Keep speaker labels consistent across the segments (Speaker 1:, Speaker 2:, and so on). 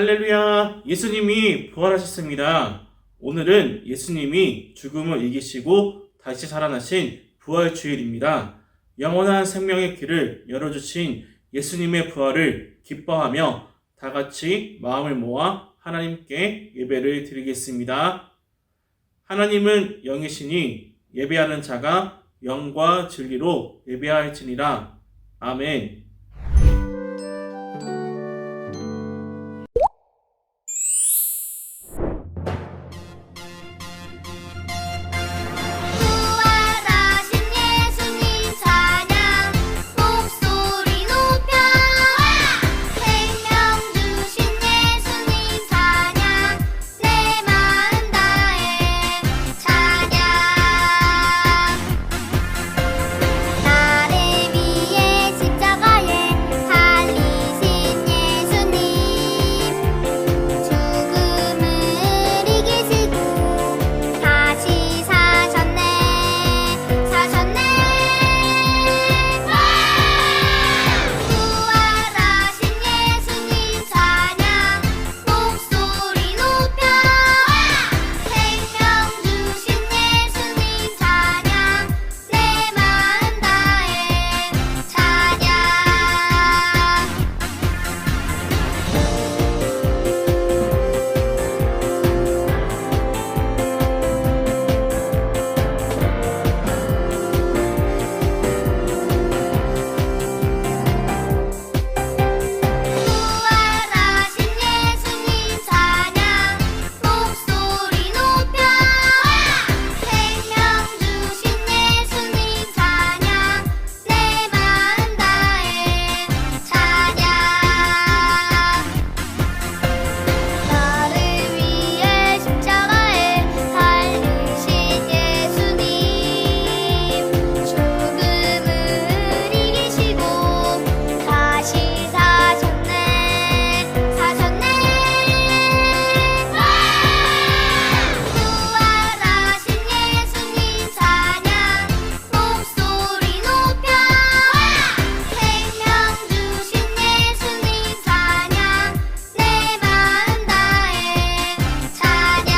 Speaker 1: 할렐루야! 예수님이 부활하셨습니다. 오늘은 예수님이 죽음을 이기시고 다시 살아나신 부활주일입니다. 영원한 생명의 길을 열어주신 예수님의 부활을 기뻐하며 다 같이 마음을 모아 하나님께 예배를 드리겠습니다. 하나님은 영이시니 예배하는 자가 영과 진리로 예배할지니라. 아멘.
Speaker 2: 부활하신 예수님 찬양 목소리 높여 생명 주신 예수님 찬양 내 마음 다해 찬양 나를 위해 십자가에 달리신 예수님 죽음을 이기시고 다시 사셨네 부활하신 예수님 찬양 목소리 높여 생명 주신 예수님 찬양 내 마음 다해 찬양 부활하신 예수님 찬양 목소리 높여 생명 주신 예수님 찬양 내 마음 다해 찬양 나를 위해 십자가에 달리신 예수님 죽음을 이기시고 다시 사셨네 부활하신 예수님 찬양 목소리 높여 생명 주신 예수님 찬양 내 마음 다해 찬양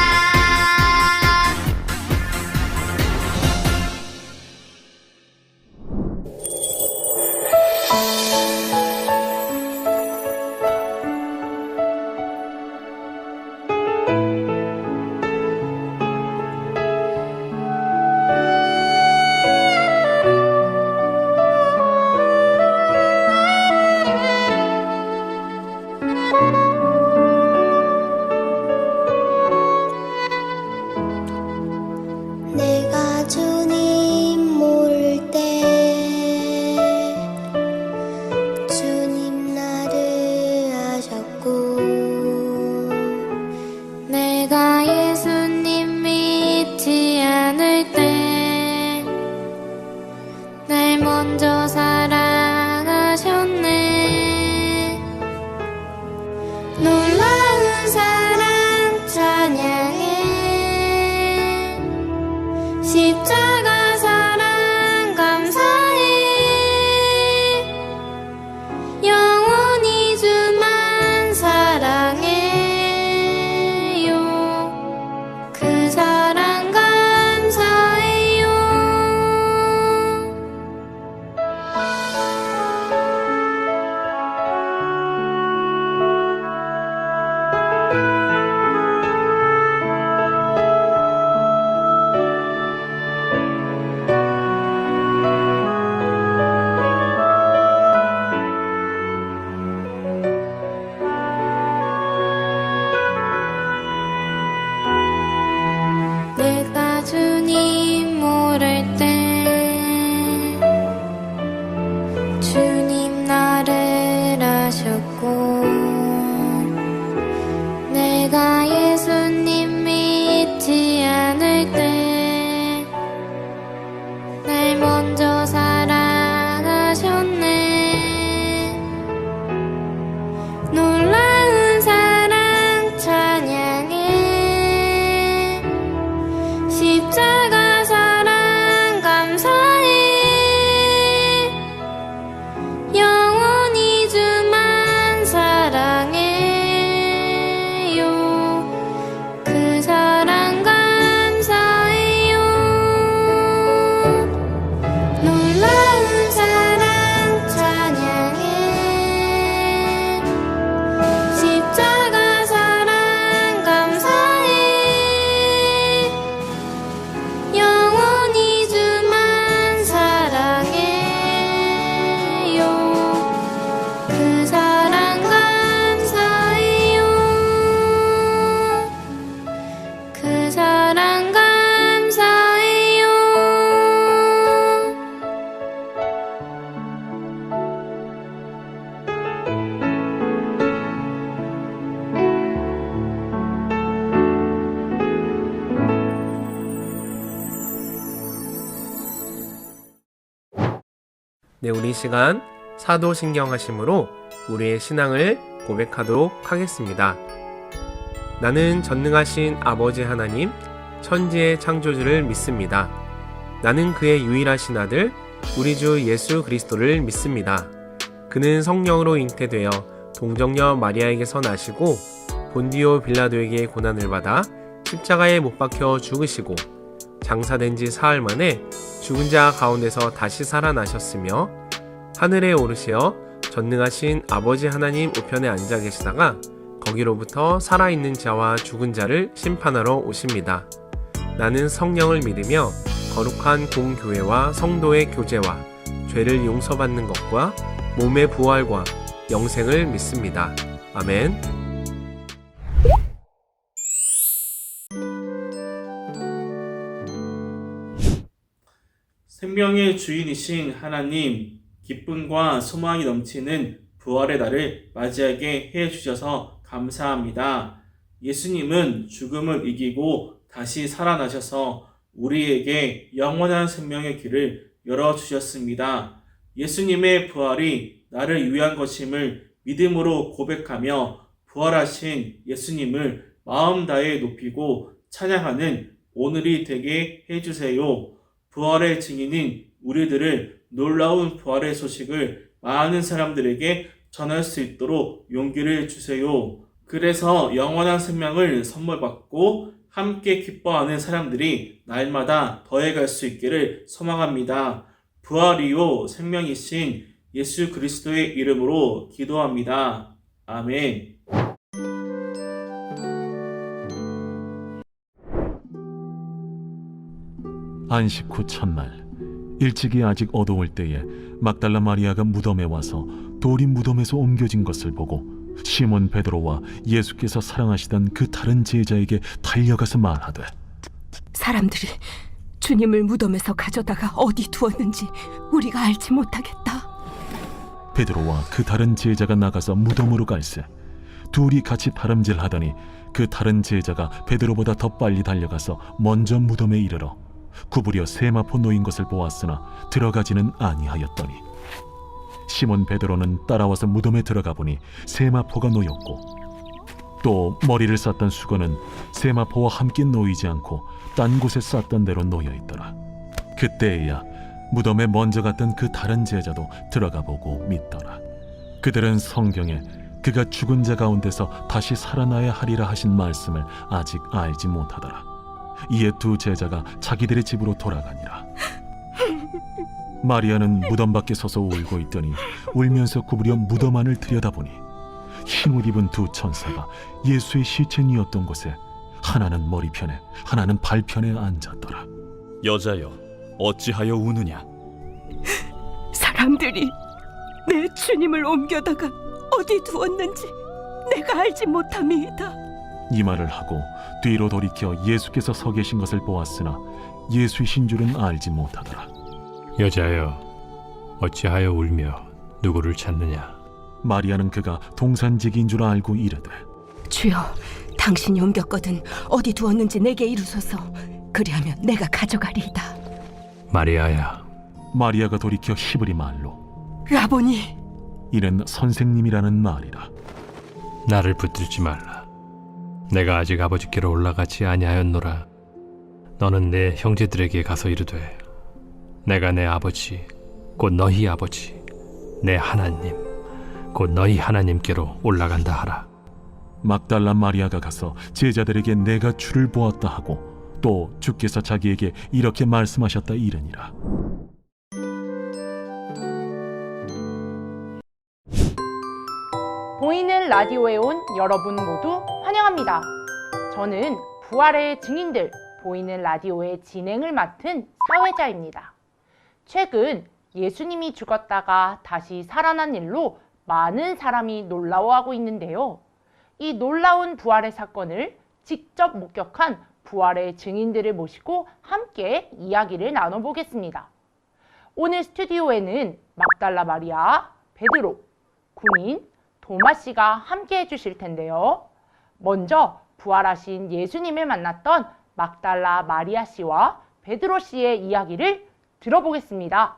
Speaker 2: 내가 주님 모를 때 주님 나를 아셨고 내가 예수님 믿지 않을 때 날 먼저 사랑하셨네 놀라운 사랑 찬양해 십자가 사랑 감사해 영원히 주만 사랑해요 그 사랑 감사해요 내가 주님 모를 때 주님 나를 아셨고 내가 예수님 믿지 않을 때 날 먼저 사랑하셨네 놀라운 사랑 찬양해 십자가 사랑 감사해 영원히 주만
Speaker 3: 네, 우리 이 시간 사도신경하심으로 우리의 신앙을 고백하도록 하겠습니다. 나는 전능하신 아버지 하나님, 천지의 창조주를 믿습니다. 나는 그의 유일하신 아들, 우리 주 예수 그리스도를 믿습니다. 그는 성령으로 잉태되어 동정녀 마리아에게서 나시고 본디오 빌라도에게 고난을 받아 십자가에 못 박혀 죽으시고 장사된 지 사흘 만에 죽은 자 가운데서 다시 살아나셨으며 하늘에 오르시어 전능하신 아버지 하나님 우편에 앉아 계시다가 거기로부터 살아있는 자와 죽은 자를 심판하러 오십니다. 나는 성령을 믿으며 거룩한 공교회와 성도의 교제와 죄를 용서받는 것과 몸의 부활과 영생을 믿습니다. 아멘.
Speaker 1: 생명의 주인이신 하나님, 기쁨과 소망이 넘치는 부활의 날을 맞이하게 해주셔서 감사합니다. 예수님은 죽음을 이기고 다시 살아나셔서 우리에게 영원한 생명의 길을 열어주셨습니다. 예수님의 부활이 나를 위한 것임을 믿음으로 고백하며 부활하신 예수님을 마음 다해 높이고 찬양하는 오늘이 되게 해주세요. 부활의 증인인 우리들을 놀라운 부활의 소식을 많은 사람들에게 전할 수 있도록 용기를 주세요. 그래서 영원한 생명을 선물 받고 함께 기뻐하는 사람들이 날마다 더해갈 수 있기를 소망합니다. 부활이요 생명이신 예수 그리스도의 이름으로 기도합니다. 아멘.
Speaker 4: 안식 후 첫날, 일찍이 아직 어두울 때에 막달라 마리아가 무덤에 와서 돌이 무덤에서 옮겨진 것을 보고 시몬 베드로와 예수께서 사랑하시던 그 다른 제자에게 달려가서 말하되,
Speaker 5: 사람들이 주님을 무덤에서 가져다가 어디 두었는지 우리가 알지 못하겠다.
Speaker 4: 베드로와 그 다른 제자가 나가서 무덤으로 갈새 둘이 같이 다름질하더니 그 다른 제자가 베드로보다 더 빨리 달려가서 먼저 무덤에 이르러 구부려 세마포 놓인 것을 보았으나 들어가지는 아니하였더니 시몬 베드로는 따라와서 무덤에 들어가 보니 세마포가 놓였고 또 머리를 쌌던 수건은 세마포와 함께 놓이지 않고 딴 곳에 쌌던 대로 놓여 있더라. 그때에야 무덤에 먼저 갔던 그 다른 제자도 들어가 보고 믿더라. 그들은 성경에 그가 죽은 자 가운데서 다시 살아나야 하리라 하신 말씀을 아직 알지 못하더라. 이에 두 제자가 자기들의 집으로 돌아가니라. 마리아는 무덤 밖에 서서 울고 있더니 울면서 구부려 무덤 안을 들여다보니 흰옷 입은 두 천사가 예수의 시체니었던 곳에 하나는 머리편에 하나는 발편에 앉았더라.
Speaker 6: 여자여, 어찌하여 우느냐?
Speaker 5: 사람들이 내 주님을 옮겨다가 어디 두었는지 내가 알지 못함이다.
Speaker 4: 이 말을 하고 뒤로 돌이켜 예수께서 서 계신 것을 보았으나 예수이신 줄은 알지 못하더라.
Speaker 7: 여자여, 어찌하여 울며 누구를 찾느냐?
Speaker 4: 마리아는 그가 동산지기인 줄 알고 이르되,
Speaker 5: 주여, 당신이 옮겼거든 어디 두었는지 내게 이루소서. 그리하면 내가 가져가리이다.
Speaker 7: 마리아야.
Speaker 4: 마리아가 돌이켜 히브리 말로
Speaker 5: 라보니,
Speaker 4: 이는 선생님이라는 말이라.
Speaker 7: 나를 붙들지 말라. 내가 아직 아버지께로 올라가지 아니하였노라. 너는 내 형제들에게 가서 이르되, 내가 내 아버지 곧 너희 아버지 내 하나님 곧 너희 하나님께로 올라간다 하라.
Speaker 4: 막달라 마리아가 가서 제자들에게 내가 주를 보았다 하고 또 주께서 자기에게 이렇게 말씀하셨다 이르니라.
Speaker 8: 보이는 라디오에 온 여러분 모두 환영합니다. 저는 부활의 증인들 보이는 라디오의 진행을 맡은 사회자입니다. 최근 예수님이 죽었다가 다시 살아난 일로 많은 사람이 놀라워하고 있는데요. 이 놀라운 부활의 사건을 직접 목격한 부활의 증인들을 모시고 함께 이야기를 나눠보겠습니다. 오늘 스튜디오에는 막달라 마리아, 베드로, 군인, 도마 씨가 함께 해주실 텐데요. 먼저 부활하신 예수님을 만났던 막달라 마리아 씨와 베드로 씨의 이야기를 들어보겠습니다.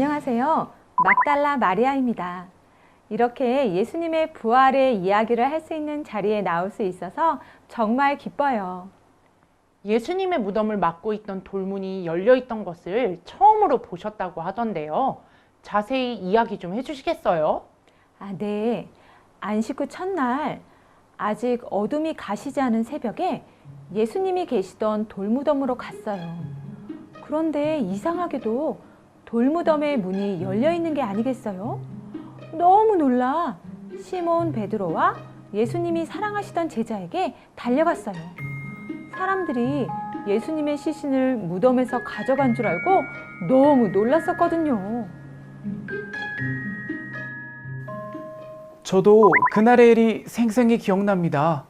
Speaker 9: 안녕하세요. 막달라 마리아입니다. 이렇게 예수님의 부활의 이야기를 할 수 있는 자리에 나올 수 있어서 정말 기뻐요.
Speaker 8: 예수님의 무덤을 막고 있던 돌문이 열려 있던 것을 처음으로 보셨다고 하던데요. 자세히 이야기 좀 해주시겠어요?
Speaker 9: 네. 안식 후 첫날 아직 어둠이 가시지 않은 새벽에 예수님이 계시던 돌무덤으로 갔어요. 그런데 이상하게도 돌무덤의 문이 열려 있는 게 아니겠어요? 너무 놀라 시몬 베드로와 예수님이 사랑하시던 제자에게 달려갔어요. 사람들이 예수님의 시신을 무덤에서 가져간 줄 알고 너무 놀랐었거든요.
Speaker 10: 저도 그날의 일이 생생히 기억납니다.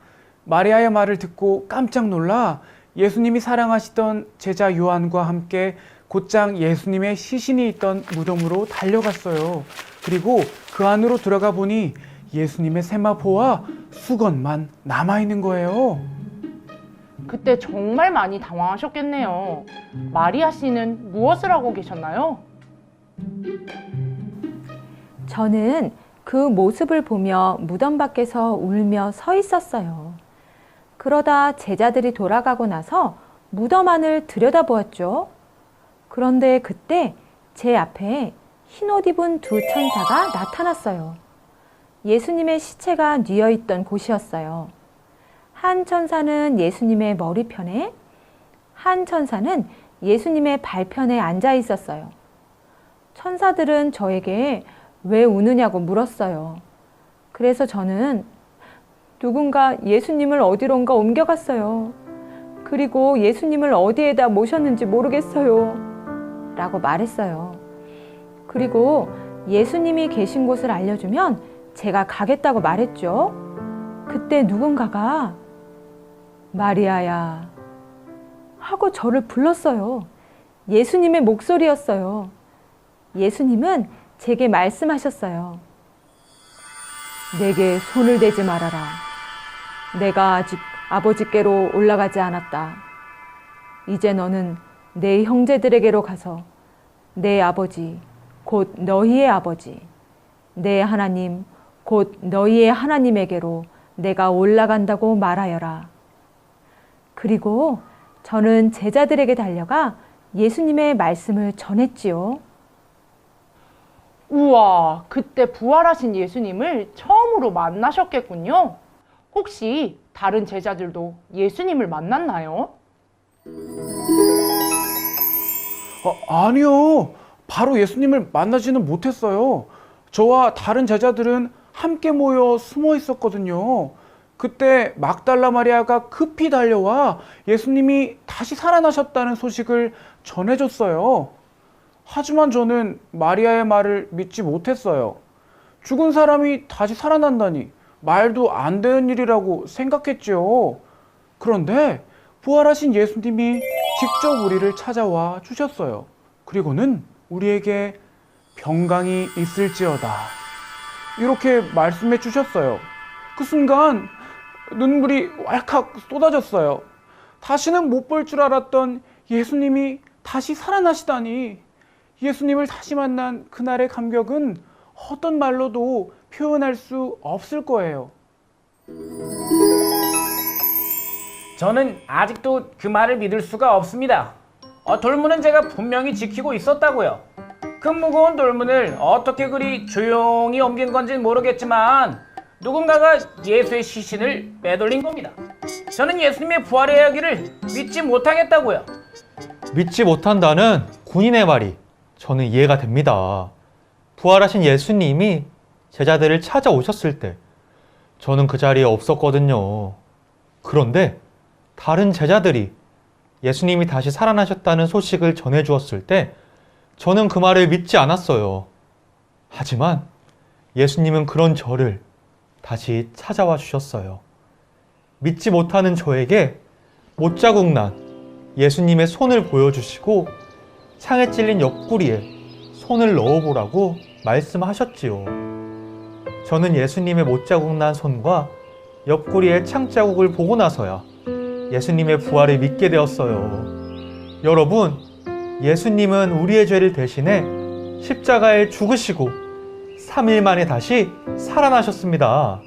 Speaker 10: 마리아의 말을 듣고 깜짝 놀라 예수님이 사랑하시던 제자 요한과 함께 곧장 예수님의 시신이 있던 무덤으로 달려갔어요. 그리고 그 안으로 들어가 보니 예수님의 세마포와 수건만 남아있는 거예요.
Speaker 8: 그때 정말 많이 당황하셨겠네요. 마리아 씨는 무엇을 하고 계셨나요?
Speaker 9: 저는 그 모습을 보며 무덤 밖에서 울며 서 있었어요. 그러다 제자들이 돌아가고 나서 무덤 안을 들여다보았죠. 그런데 그때 제 앞에 흰옷 입은 두 천사가 나타났어요. 예수님의 시체가 뉘어있던 곳이었어요. 한 천사는 예수님의 머리편에, 한 천사는 예수님의 발편에 앉아 있었어요. 천사들은 저에게 왜 우느냐고 물었어요. 그래서 저는 누군가 예수님을 어디론가 옮겨갔어요. 그리고 예수님을 어디에다 모셨는지 모르겠어요. 라고 말했어요. 그리고 예수님이 계신 곳을 알려주면 제가 가겠다고 말했죠. 그때 누군가가 마리아야 하고 저를 불렀어요. 예수님의 목소리였어요. 예수님은 제게 말씀하셨어요. 내게 손을 대지 말아라. 내가 아직 아버지께로 올라가지 않았다. 이제 너는 내 형제들에게로 가서 내 아버지, 곧 너희의 아버지, 내 하나님, 곧 너희의 하나님에게로 내가 올라간다고 말하여라. 그리고 저는 제자들에게 달려가 예수님의 말씀을 전했지요.
Speaker 8: 우와, 그때 부활하신 예수님을 처음으로 만나셨겠군요. 혹시 다른 제자들도 예수님을 만났나요?
Speaker 10: 아니요. 바로 예수님을 만나지는 못했어요. 저와 다른 제자들은 함께 모여 숨어 있었거든요. 그때 막달라 마리아가 급히 달려와 예수님이 다시 살아나셨다는 소식을 전해줬어요. 하지만 저는 마리아의 말을 믿지 못했어요. 죽은 사람이 다시 살아난다니 말도 안 되는 일이라고 생각했지요. 그런데 부활하신 예수님이 직접 우리를 찾아와 주셨어요. 그리고는 우리에게 평강이 있을지어다 이렇게 말씀해 주셨어요. 그 순간 눈물이 왈칵 쏟아졌어요. 다시는 못 볼 줄 알았던 예수님이 다시 살아나시다니, 예수님을 다시 만난 그날의 감격은 어떤 말로도 표현할 수 없을 거예요.
Speaker 11: 저는 아직도 그 말을 믿을 수가 없습니다. 돌문은 제가 분명히 지키고 있었다고요. 그 무거운 돌문을 어떻게 그리 조용히 옮긴 건지는 모르겠지만 누군가가 예수의 시신을 빼돌린 겁니다. 저는 예수님의 부활의 이야기를 믿지 못하겠다고요.
Speaker 12: 믿지 못한다는 군인의 말이 저는 이해가 됩니다. 부활하신 예수님이 제자들을 찾아오셨을 때 저는 그 자리에 없었거든요. 그런데 다른 제자들이 예수님이 다시 살아나셨다는 소식을 전해주었을 때 저는 그 말을 믿지 않았어요. 하지만 예수님은 그런 저를 다시 찾아와 주셨어요. 믿지 못하는 저에게 못자국 난 예수님의 손을 보여주시고 창에 찔린 옆구리에 손을 넣어보라고 말씀하셨지요. 저는 예수님의 못자국 난 손과 옆구리의 창자국을 보고 나서야 예수님의 부활을 믿게 되었어요. 여러분, 예수님은 우리의 죄를 대신해 십자가에 죽으시고 3일 만에 다시 살아나셨습니다.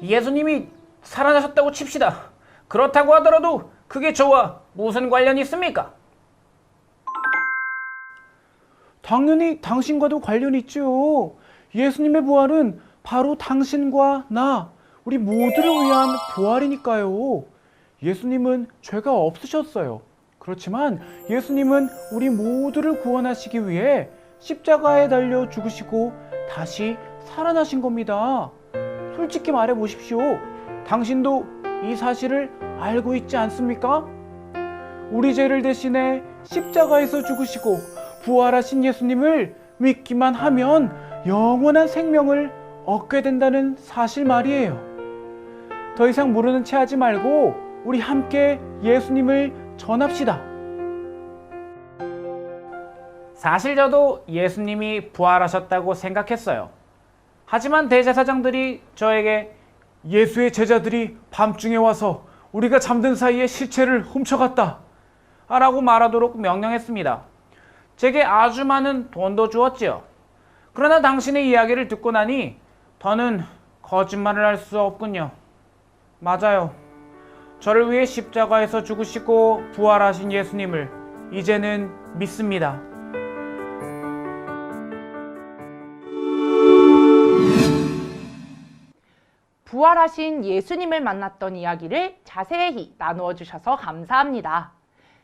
Speaker 11: 예수님이 살아나셨다고 칩시다. 그렇다고 하더라도 그게 저와 무슨 관련이 있습니까?
Speaker 10: 당연히 당신과도 관련이 있죠. 예수님의 부활은 바로 당신과 나, 우리 모두를 위한 부활이니까요. 예수님은 죄가 없으셨어요. 그렇지만 예수님은 우리 모두를 구원하시기 위해 십자가에 달려 죽으시고 다시 살아나신 겁니다. 솔직히 말해 보십시오. 당신도 이 사실을 알고 있지 않습니까? 우리 죄를 대신해 십자가에서 죽으시고 부활하신 예수님을 믿기만 하면 영원한 생명을 얻게 된다는 사실 말이에요. 더 이상 모르는 체 하지 말고 우리 함께 예수님을 전합시다.
Speaker 11: 사실 저도 예수님이 부활하셨다고 생각했어요. 하지만 대제사장들이 저에게
Speaker 10: 예수의 제자들이 밤중에 와서 우리가 잠든 사이에 시체를 훔쳐갔다
Speaker 11: 라고 말하도록 명령했습니다. 제게 아주 많은 돈도 주었지요. 그러나 당신의 이야기를 듣고 나니 더는 거짓말을 할 수 없군요. 맞아요. 저를 위해 십자가에서 죽으시고 부활하신 예수님을 이제는 믿습니다.
Speaker 8: 부활하신 예수님을 만났던 이야기를 자세히 나누어 주셔서 감사합니다.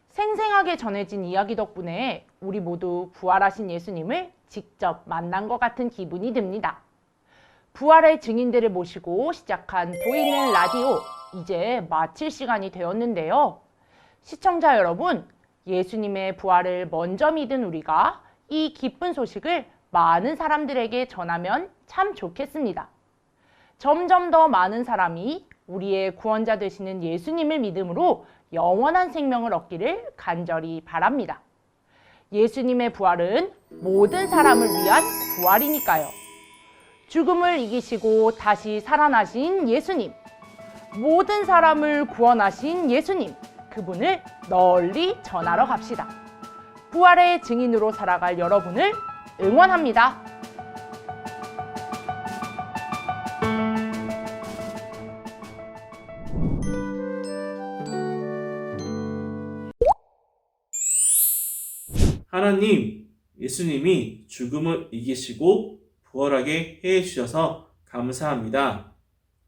Speaker 8: 생생하게 전해진 이야기 덕분에 우리 모두 부활하신 예수님을 직접 만난 것 같은 기분이 듭니다. 부활의 증인들을 모시고 시작한 보이는 라디오, 이제 마칠 시간이 되었는데요. 시청자 여러분, 예수님의 부활을 먼저 믿은 우리가 이 기쁜 소식을 많은 사람들에게 전하면 참 좋겠습니다. 점점 더 많은 사람이 우리의 구원자 되시는 예수님을 믿음으로 영원한 생명을 얻기를 간절히 바랍니다. 예수님의 부활은 모든 사람을 위한 부활이니까요. 죽음을 이기시고 다시 살아나신 예수님, 모든 사람을 구원하신 예수님, 그분을 널리 전하러 갑시다. 부활의 증인으로 살아갈 여러분을 응원합니다.
Speaker 1: 하나님, 예수님이 죽음을 이기시고 부활하게 해주셔서 감사합니다.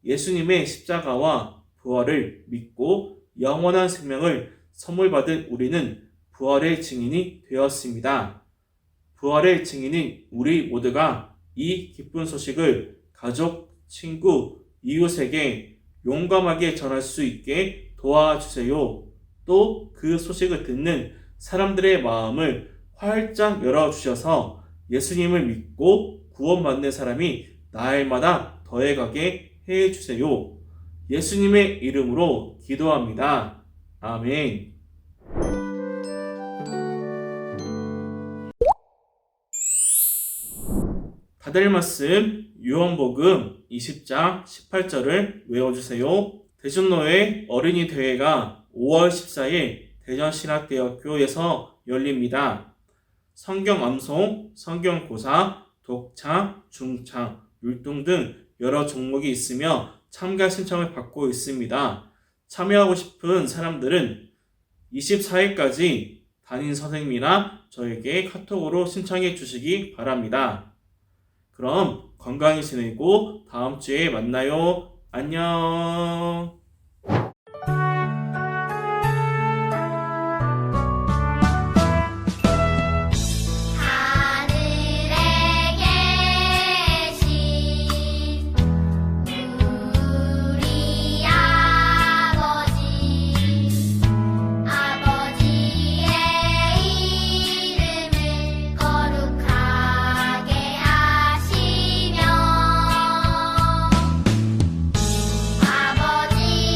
Speaker 1: 예수님의 십자가와 부활을 믿고 영원한 생명을 선물 받은 우리는 부활의 증인이 되었습니다. 부활의 증인인 우리 모두가 이 기쁜 소식을 가족, 친구, 이웃에게 용감하게 전할 수 있게 도와주세요. 또 그 소식을 듣는 사람들의 마음을 활짝 열어주셔서 예수님을 믿고 구원받는 사람이 날마다 더해가게 해주세요. 예수님의 이름으로 기도합니다. 아멘. 다들 말씀 요한복음 20장 18절을 외워주세요. 대전로의 어린이 대회가 5월 14일 대전신학대학교에서 열립니다. 성경 암송, 성경 고사, 독창, 중창, 율동 등 여러 종목이 있으며 참가 신청을 받고 있습니다. 참여하고 싶은 사람들은 24일까지 담임 선생님이나 저에게 카톡으로 신청해 주시기 바랍니다. 그럼 건강히 지내고 다음 주에 만나요. 안녕.
Speaker 2: 아버지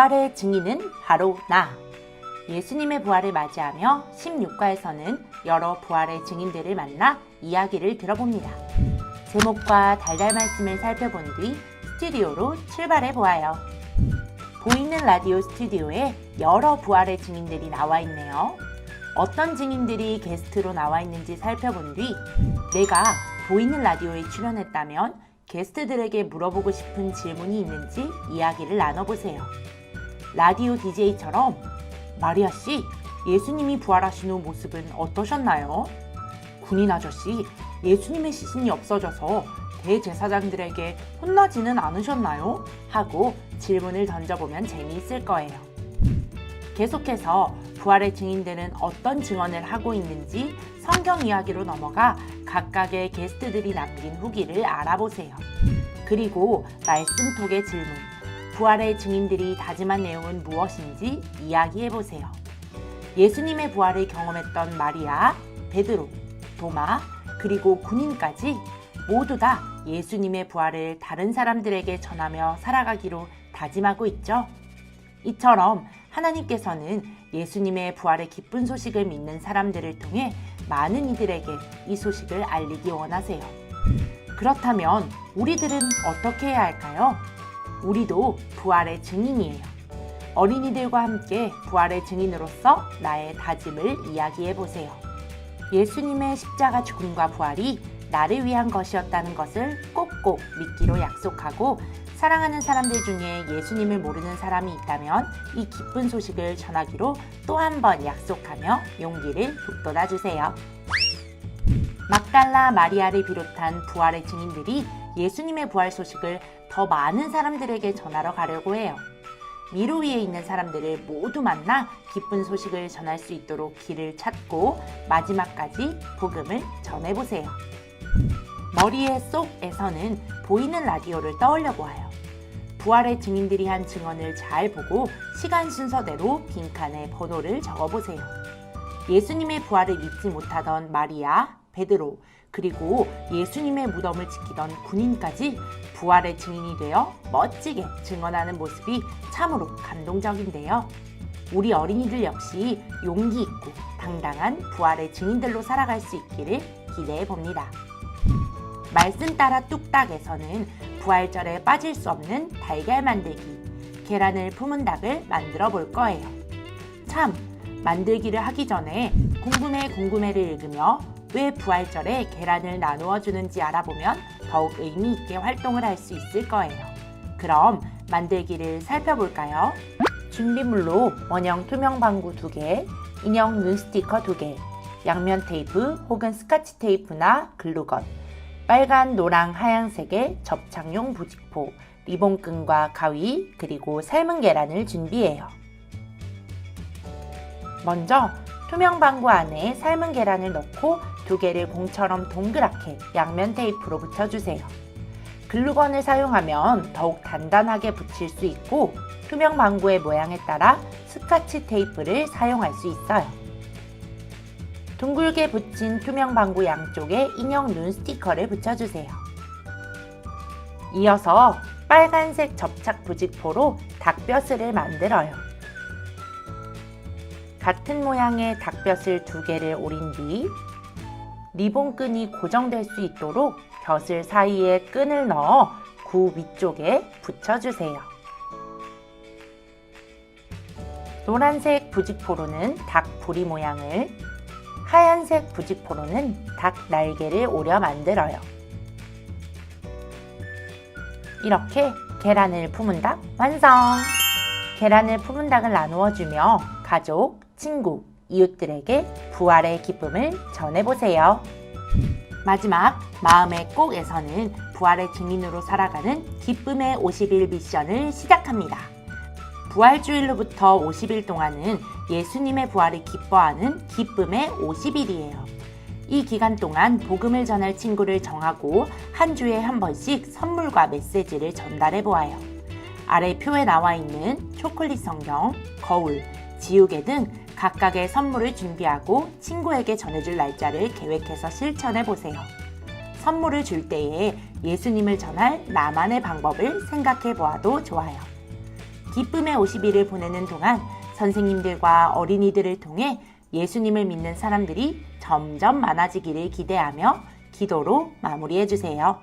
Speaker 8: 부활의 증인은 바로 나. 예수님의 부활을 맞이하며 16과에서는 여러 부활의 증인들을 만나 이야기를 들어봅니다. 제목과 달달 말씀을 살펴본 뒤 스튜디오로 출발해 보아요. 보이는 라디오 스튜디오에 여러 부활의 증인들이 나와 있네요. 어떤 증인들이 게스트로 나와 있는지 살펴본 뒤 내가 보이는 라디오에 출연했다면 게스트들에게 물어보고 싶은 질문이 있는지 이야기를 나눠보세요. 라디오 DJ처럼 마리아 씨, 예수님이 부활하신 후 모습은 어떠셨나요? 군인 아저씨, 예수님의 시신이 없어져서 대제사장들에게 혼나지는 않으셨나요? 하고 질문을 던져보면 재미있을 거예요. 계속해서 부활의 증인들은 어떤 증언을 하고 있는지 성경 이야기로 넘어가 각각의 게스트들이 남긴 후기를 알아보세요. 그리고 말씀톡의 질문, 부활의 증인들이 다짐한 내용은 무엇인지 이야기해보세요. 예수님의 부활을 경험했던 마리아, 베드로, 도마, 그리고 군인까지 모두 다 예수님의 부활을 다른 사람들에게 전하며 살아가기로 다짐하고 있죠. 이처럼 하나님께서는 예수님의 부활의 기쁜 소식을 믿는 사람들을 통해 많은 이들에게 이 소식을 알리기 원하세요. 그렇다면 우리들은 어떻게 해야 할까요? 우리도 부활의 증인이에요. 어린이들과 함께 부활의 증인으로서 나의 다짐을 이야기해 보세요. 예수님의 십자가 죽음과 부활이 나를 위한 것이었다는 것을 꼭꼭 믿기로 약속하고 사랑하는 사람들 중에 예수님을 모르는 사람이 있다면 이 기쁜 소식을 전하기로 또 한 번 약속하며 용기를 북돋아 주세요. 막달라 마리아를 비롯한 부활의 증인들이 예수님의 부활 소식을 더 많은 사람들에게 전하러 가려고 해요. 미로 위에 있는 사람들을 모두 만나 기쁜 소식을 전할 수 있도록 길을 찾고 마지막까지 복음을 전해보세요. 머리의 쏙에서는 보이는 라디오를 떠올려 보아요. 부활의 증인들이 한 증언을 잘 보고 시간 순서대로 빈칸에 번호를 적어보세요. 예수님의 부활을 믿지 못하던 마리아, 베드로, 그리고 예수님의 무덤을 지키던 군인까지 부활의 증인이 되어 멋지게 증언하는 모습이 참으로 감동적인데요. 우리 어린이들 역시 용기 있고 당당한 부활의 증인들로 살아갈 수 있기를 기대해 봅니다. 말씀 따라 뚝딱에서는 부활절에 빠질 수 없는 달걀 만들기, 계란을 품은 닭을 만들어 볼 거예요. 참, 만들기를 하기 전에 궁금해를 읽으며 왜 부활절에 계란을 나누어 주는지 알아보면 더욱 의미 있게 활동을 할 수 있을 거예요. 그럼 만들기를 살펴볼까요? 준비물로 원형 투명 방구 2개, 인형 눈 스티커 2개, 양면 테이프 혹은 스카치 테이프나 글루건, 빨간, 노랑, 하얀색의 접착용 부직포, 리본끈과 가위, 그리고 삶은 계란을 준비해요. 먼저 투명 방구 안에 삶은 계란을 넣고 2개를 공처럼 동그랗게 양면 테이프로 붙여주세요. 글루건을 사용하면 더욱 단단하게 붙일 수 있고 투명 방구의 모양에 따라 스카치 테이프를 사용할 수 있어요. 둥글게 붙인 투명 방구 양쪽에 인형 눈 스티커를 붙여주세요. 이어서 빨간색 접착 부직포로 닭벼슬을 만들어요. 같은 모양의 닭벼슬 2개를 오린 뒤 리본끈이 고정될 수 있도록 벼슬 사이에 끈을 넣어 구 위쪽에 붙여주세요. 노란색 부직포로는 닭 부리 모양을, 하얀색 부직포로는 닭 날개를 오려 만들어요. 이렇게 계란을 품은 닭 완성! 계란을 품은 닭을 나누어주며 가족, 친구, 이웃들에게 부활의 기쁨을 전해보세요. 마지막 마음의 꼭에서는 부활의 증인으로 살아가는 기쁨의 50일 미션을 시작합니다. 부활주일로부터 50일 동안은 예수님의 부활을 기뻐하는 기쁨의 50일이에요. 이 기간 동안 복음을 전할 친구를 정하고 한 주에 한 번씩 선물과 메시지를 전달해 보아요. 아래 표에 나와 있는 초콜릿 성경, 거울, 지우개 등 각각의 선물을 준비하고 친구에게 전해줄 날짜를 계획해서 실천해 보세요. 선물을 줄 때에 예수님을 전할 나만의 방법을 생각해 보아도 좋아요. 기쁨의 50일을 보내는 동안 선생님들과 어린이들을 통해 예수님을 믿는 사람들이 점점 많아지기를 기대하며 기도로 마무리해 주세요.